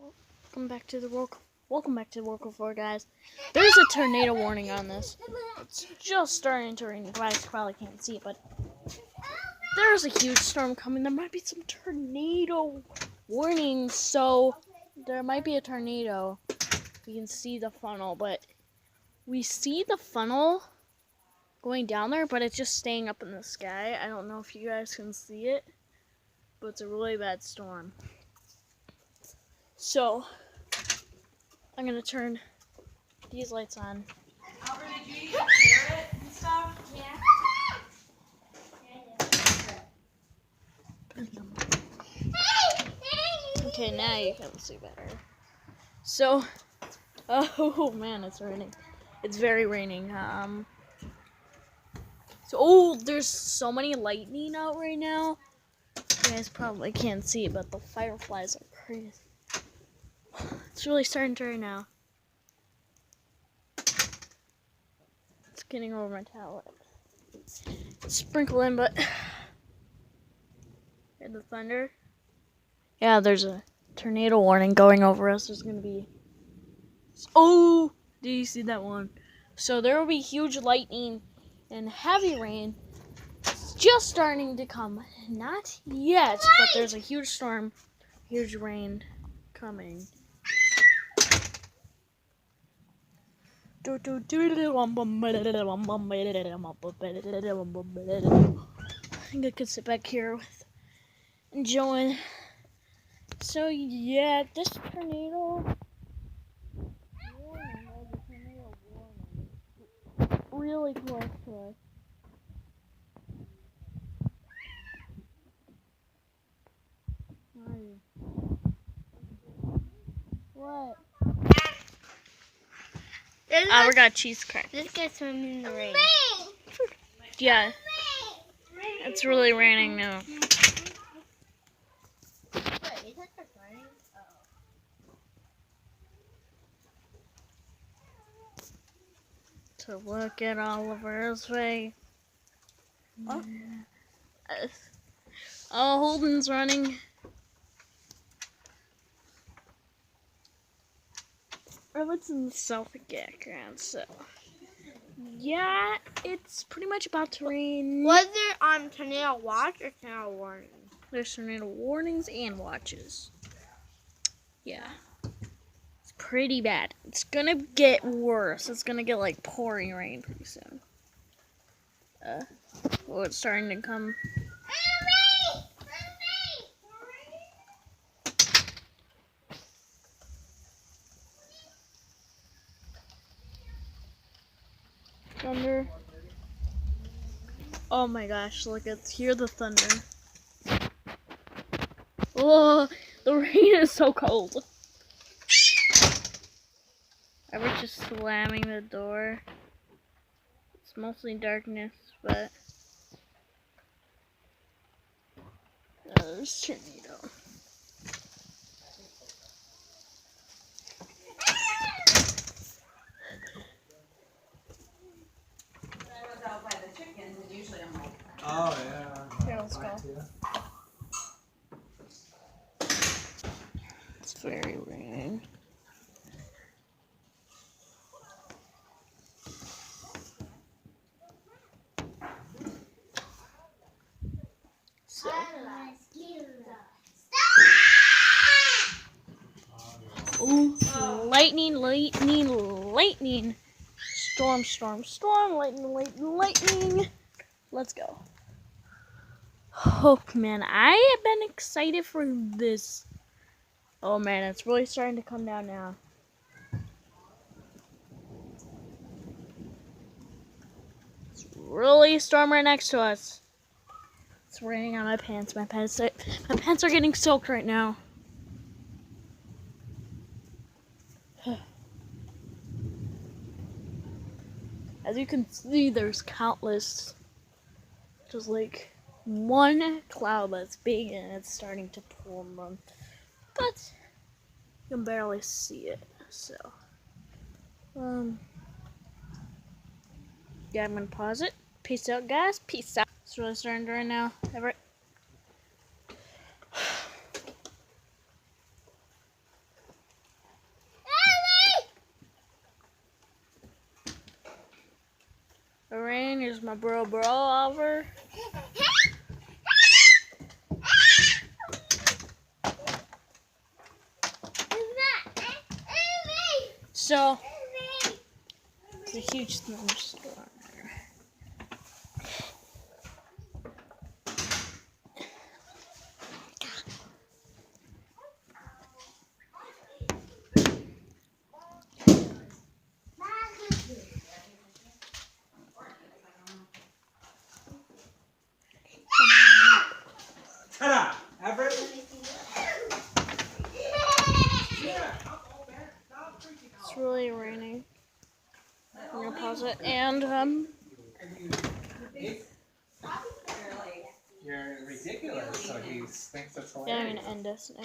Welcome back to the World 4, guys. There's a tornado warning on this. It's just starting to rain. You guys probably can't see it, but there's a huge storm coming. There might be some tornado warnings, so there might be a tornado. You can see the funnel, but we see the funnel going down there, but it's just staying up in the sky. I don't know if you guys can see it, but it's a really bad storm. So I'm gonna turn these lights on. Albert, did you eat carrot and stuff? Yeah. Okay, now you can see better. So, oh man, it's raining. It's very raining. There's so many lightning out right now. You guys probably can't see it, but the fireflies are crazy. It's really starting to rain now. It's getting over my towel. Sprinkle in, but and the thunder. Yeah, there's a tornado warning going over us. There's gonna be. Oh, did you see that one? So there will be huge lightning and heavy rain. It's just starting to come. Not yet, but there's a huge storm, huge rain coming. I think I could sit back here with enjoying. So yeah, this tornado really close to us. What? We got cheese crack. This guy's swimming in the rain. Yeah, it's really raining now. So look at Oliver's way. Oh, Holden's running. What's in the south background? So yeah, it's pretty much about to rain. Was there tornado watch or tornado warning? There's tornado warnings and watches. Yeah, it's pretty bad. It's gonna get worse. It's gonna get like pouring rain pretty soon. Well, it's starting to come. Thunder. Oh my gosh, look, hear the thunder. Oh, the rain is so cold. I was just slamming the door. It's mostly darkness, but there's tornado. Oh, yeah. Here, let's go. It's very raining. So. Oh, lightning. Storm, lightning. Let's go. Oh man, I have been excited for this. Oh man, it's really starting to come down now. It's really a storm right next to us. It's raining on my pants. My pants are getting soaked right now. As you can see, there's countless, just like one cloud that's big and it's starting to pour more, but you can barely see it. So, yeah, I'm gonna pause it. Peace out, guys. Peace out. It's really starting to rain now. Everett. There's my bro over. So, it's a huge thunderstorm. Ta-da! Everett? It's really raining. I'm gonna pause it and You're ridiculous. So he thinks it's yeah, I'm hilarious. gonna end this now.